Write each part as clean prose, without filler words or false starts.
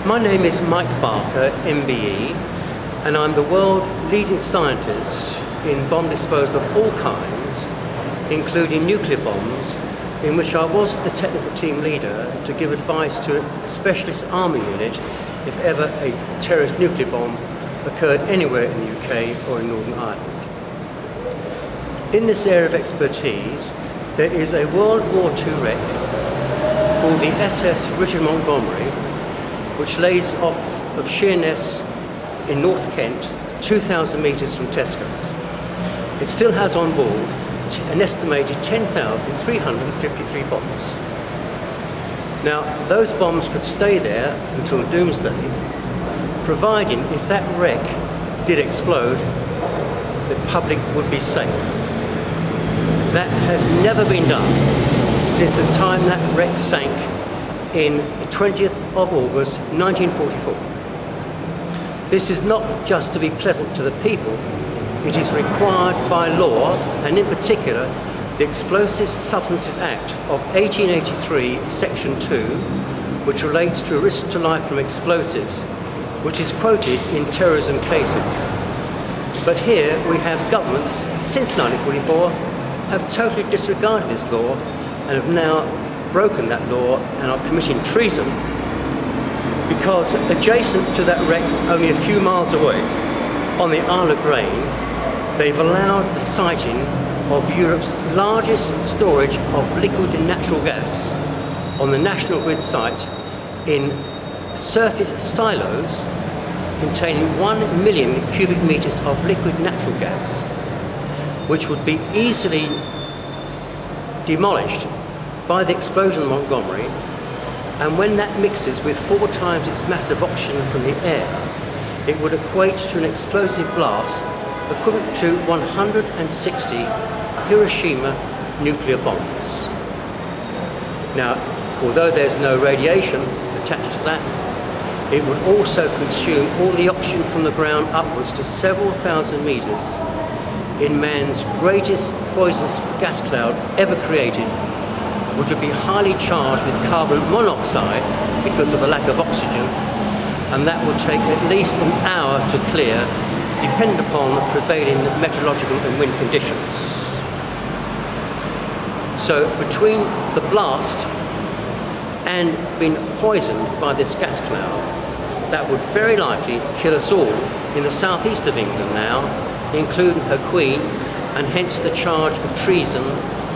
My name is Mike Barker, M.B.E, and I'm the world leading scientist in bomb disposal of all kinds, including nuclear bombs, in which I was the technical team leader to give advice to a specialist army unit if ever a terrorist nuclear bomb occurred anywhere in the UK or in Northern Ireland. In this area of expertise, there is a World War II wreck called the SS Richard Montgomery, which lays off of Sheerness in North Kent, 2,000 metres from Tesco's. It still has on board an estimated 10,353 bombs. Now, those bombs could stay there until doomsday, providing if that wreck did explode, the public would be safe. That has never been done since the time that wreck sank in the 20th of August 1944. This is not just to be pleasant to the people, it is required by law, and in particular the Explosive Substances Act of 1883, Section 2, which relates to a risk to life from explosives, which is quoted in terrorism cases. But here we have governments, since 1944, have totally disregarded this law and have now broken that law and are committing treason, because adjacent to that wreck, only a few miles away, on the Isle of Grain, they've allowed the siting of Europe's largest storage of liquid and natural gas on the National Grid site in surface silos containing 1 million cubic metres of liquid natural gas, which would be easily demolished by the explosion of Montgomery, and when that mixes with 4 times its mass of oxygen from the air, it would equate to an explosive blast equivalent to 160 Hiroshima nuclear bombs. Now, although there's no radiation attached to that, it would also consume all the oxygen from the ground upwards to several thousand metres in man's greatest poisonous gas cloud ever created, which would be highly charged with carbon monoxide because of the lack of oxygen, and that would take at least an hour to clear, depending upon prevailing meteorological and wind conditions. So between the blast and being poisoned by this gas cloud, that would very likely kill us all in the southeast of England now, including her Queen, and hence the charge of treason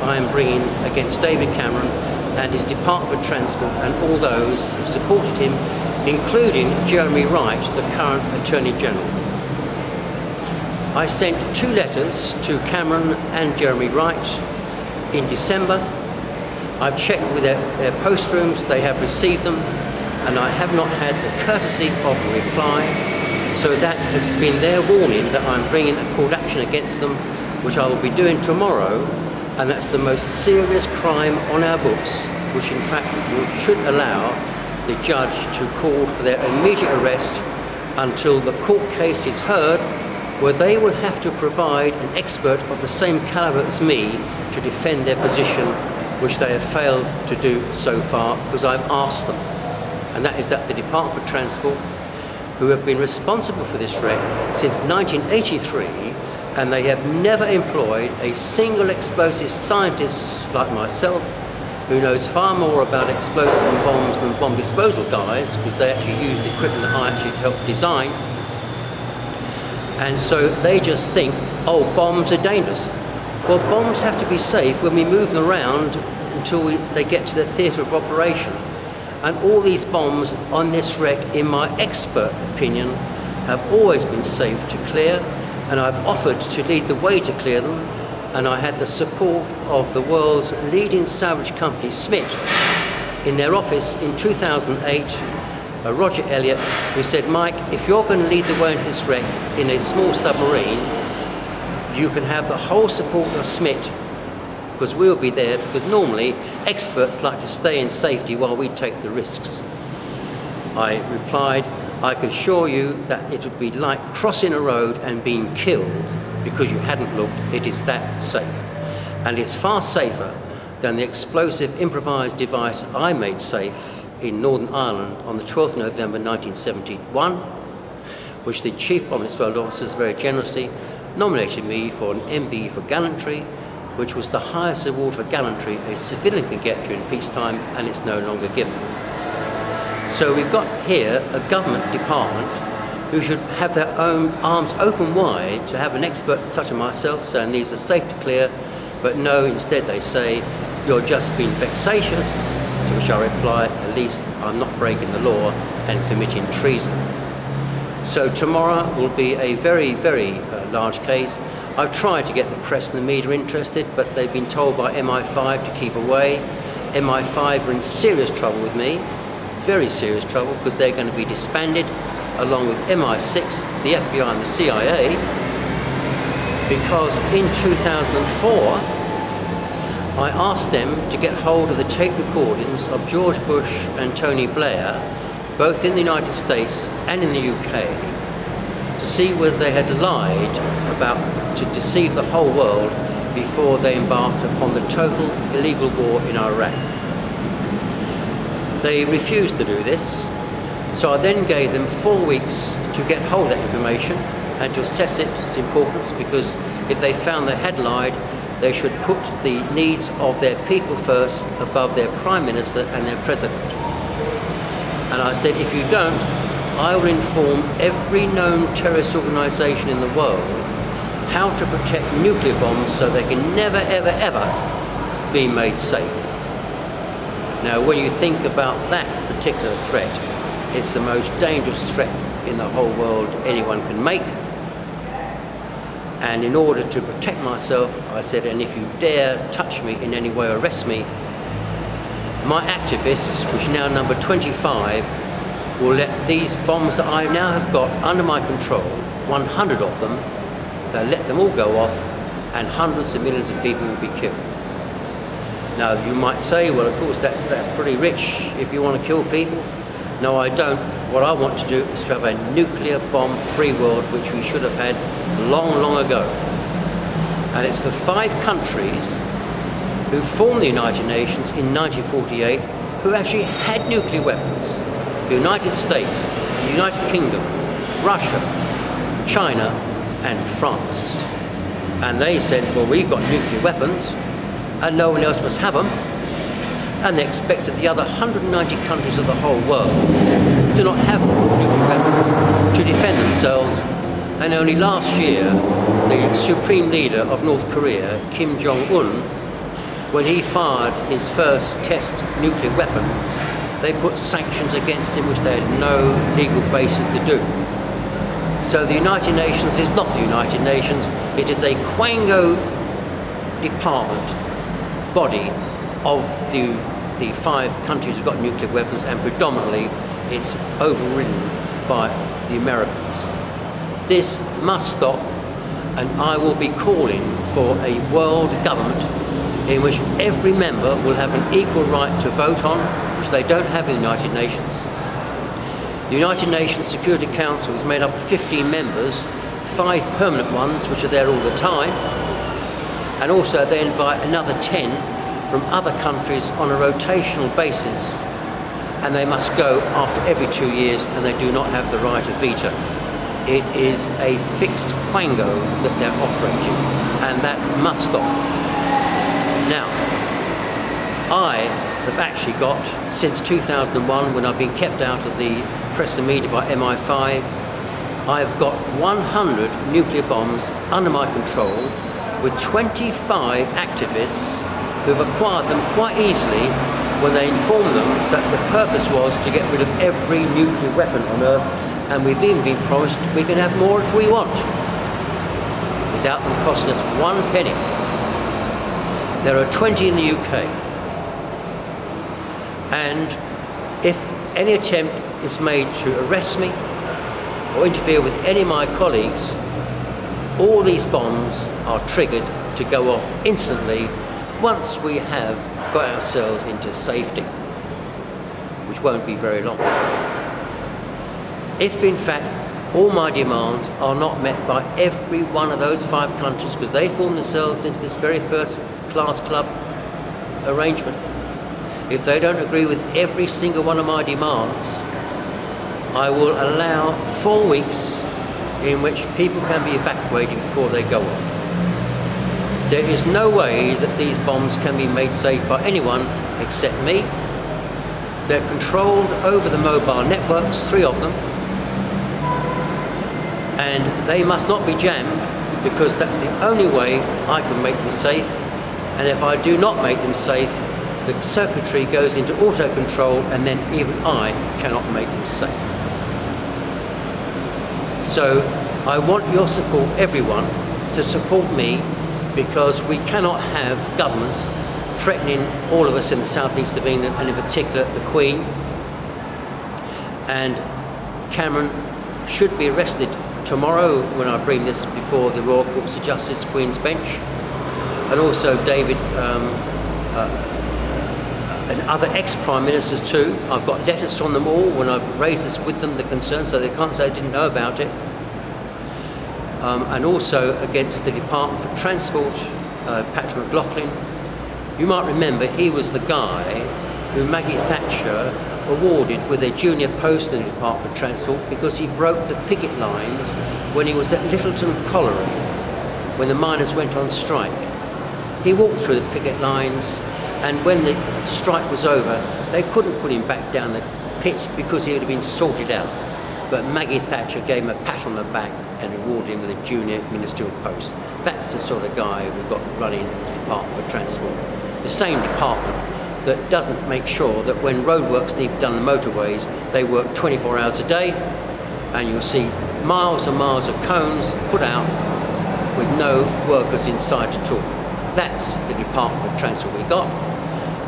I am bringing against David Cameron and his Department of Transport and all those who supported him, including Jeremy Wright, the current Attorney General. I sent 2 letters to Cameron and Jeremy Wright in December. I've checked with their post rooms, they have received them, and I have not had the courtesy of a reply. So that has been their warning that I'm bringing a court action against them, which I will be doing tomorrow, and that's the most serious crime on our books, which in fact should allow the judge to call for their immediate arrest until the court case is heard, where they will have to provide an expert of the same calibre as me to defend their position, which they have failed to do so far because I've asked them. And that is that the Department of Transport, who have been responsible for this wreck since 1983, and they have never employed a single explosive scientist like myself, who knows far more about explosives and bombs than bomb disposal guys, because they actually use the equipment that I actually helped design. And so they just think, oh, bombs are dangerous. Well, bombs have to be safe when we move them around until they get to the theatre of operation. And all these bombs on this wreck, in my expert opinion, have always been safe to clear, and I've offered to lead the way to clear them, and I had the support of the world's leading salvage company, Smith, in their office in 2008, Roger Elliott, who said, Mike, if you're going to lead the way into this wreck in a small submarine, you can have the whole support of Smith, because we'll be there, because normally experts like to stay in safety while we take the risks. I replied, I can assure you that it would be like crossing a road and being killed because you hadn't looked. It is that safe. And it's far safer than the explosive improvised device I made safe in Northern Ireland on the 12th of November 1971, which the Chief Bomb Disposal Officers very generously nominated me for an M.B.E for gallantry, which was the highest award for gallantry a civilian can get during peacetime, and it's no longer given. So we've got here a government department who should have their own arms open wide to have an expert such as myself saying these are safe to clear, but no, instead they say, you're just being vexatious, to which I reply, at least I'm not breaking the law and committing treason. So tomorrow will be a very, very large case. I've tried to get the press and the media interested, but they've been told by MI5 to keep away. MI5 are in serious trouble with me, very serious trouble, because they're going to be disbanded along with MI6, the FBI and the CIA, because in 2004 I asked them to get hold of the tape recordings of George Bush and Tony Blair, both in the United States and in the UK, to see whether they had lied to deceive the whole world before they embarked upon the total illegal war in Iraq. They refused to do this, so I then gave them 4 weeks to get hold of that information and to assess its importance, because if they found they had lied, they should put the needs of their people first above their Prime Minister and their President. And I said, if you don't, I will inform every known terrorist organisation in the world how to protect nuclear bombs so they can never, ever, ever be made safe. Now, when you think about that particular threat, it's the most dangerous threat in the whole world anyone can make. And in order to protect myself, I said, and if you dare touch me in any way or arrest me, my activists, which now number 25, will let these bombs that I now have got under my control, 100 of them, they'll let them all go off, and hundreds of millions of people will be killed. Now, you might say, well, of course, that's pretty rich if you want to kill people. No, I don't. What I want to do is to have a nuclear bomb-free world, which we should have had long, long ago. And it's the 5 countries who formed the United Nations in 1948 who actually had nuclear weapons. The United States, the United Kingdom, Russia, China, and France. And they said, well, we've got nuclear weapons, and no one else must have them. And they expected the other 190 countries of the whole world do not have nuclear weapons to defend themselves. And only last year, the supreme leader of North Korea, Kim Jong-un, when he fired his first test nuclear weapon, they put sanctions against him which they had no legal basis to do. So the United Nations is not the United Nations, it is a quango department, body of the 5 countries who've got nuclear weapons, and predominantly it's overridden by the Americans. This must stop, and I will be calling for a world government in which every member will have an equal right to vote on, which they don't have in the United Nations. The United Nations Security Council is made up of 15 members, 5 permanent ones which are there all the time, and also they invite another 10 from other countries on a rotational basis, and they must go after every 2 years, and they do not have the right of veto. It is a fixed quango that they're operating, and that must stop. Now, I have actually got, since 2001, when I've been kept out of the press and media by MI5, I've got 100 nuclear bombs under my control, with 25 activists who've acquired them quite easily when they informed them that the purpose was to get rid of every nuclear weapon on Earth, and we've even been promised we can have more if we want, without them costing us 1 penny. There are 20 in the UK, and if any attempt is made to arrest me or interfere with any of my colleagues, all these bombs are triggered to go off instantly once we have got ourselves into safety, which won't be very long. If in fact all my demands are not met by every one of those 5 countries, because they form themselves into this very first class club arrangement, if they don't agree with every single one of my demands, I will allow 4 weeks in which people can be evacuated before they go off. There is no way that these bombs can be made safe by anyone except me. They're controlled over the mobile networks, 3 of them, and they must not be jammed, because that's the only way I can make them safe. And if I do not make them safe, the circuitry goes into auto control, and then even I cannot make them safe. So I want your support, everyone, to support me, because we cannot have governments threatening all of us in the southeast of England, and in particular the Queen. And Cameron should be arrested tomorrow when I bring this before the Royal Courts of Justice, Queen's Bench, and also David and other ex-Prime Ministers too. I've got letters from them all when I've raised this with them, the concern, so they can't say they didn't know about it. And also against the Department for Transport, Patrick McLaughlin. You might remember he was the guy who Maggie Thatcher awarded with a junior post in the Department for Transport because he broke the picket lines when he was at Littleton Colliery, when the miners went on strike. He walked through the picket lines, and when the strike was over, they couldn't put him back down the pit because he had been sorted out. But Maggie Thatcher gave him a pat on the back and awarded him with a junior ministerial post. That's the sort of guy we've got running the Department for Transport. The same department that doesn't make sure that when roadworks need to be done on the motorways, they work 24 hours a day, and you'll see miles and miles of cones put out with no workers inside at all. That's the Department for Transport we got,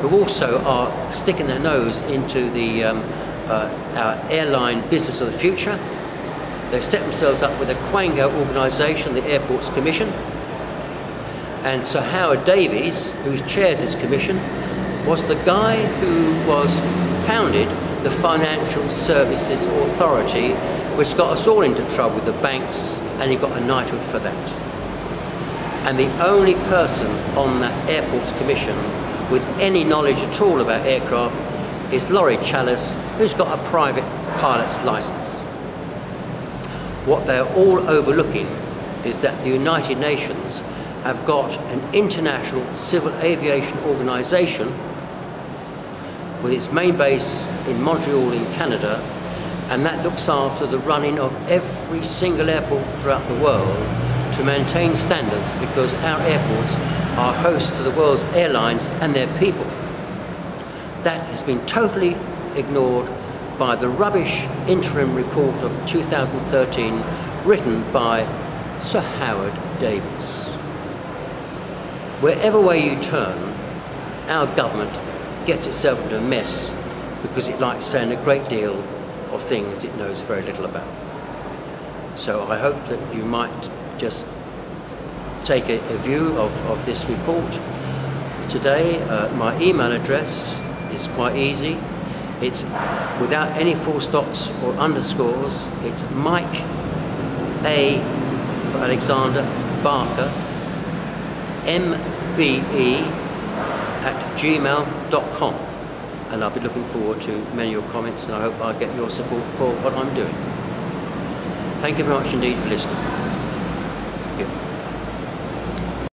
who also are sticking their nose into the our airline business of the future. They've set themselves up with a quango organisation, the Airports Commission, and Sir Howard Davies, who chairs this commission, was the guy who founded the Financial Services Authority, which got us all into trouble with the banks, and he got a knighthood for that. And the only person on that Airports Commission with any knowledge at all about aircraft is Laurie Challis, who's got a private pilot's licence. What they're all overlooking is that the United Nations have got an international civil aviation organisation with its main base in Montreal in Canada, and that looks after the running of every single airport throughout the world to maintain standards, because our airports are host to the world's airlines and their people. That has been totally ignored by the rubbish interim report of 2013 written by Sir Howard Davies. Wherever way you turn, our government gets itself into a mess because it likes saying a great deal of things it knows very little about. So I hope that you might just take a view of this report today. My email address is quite easy. It's without any full stops or underscores. It's Mike A for Alexander, Barker, M.B.E. @gmail.com, and I'll be looking forward to many of your comments, and I hope I get your support for what I'm doing. Thank you very much indeed for listening.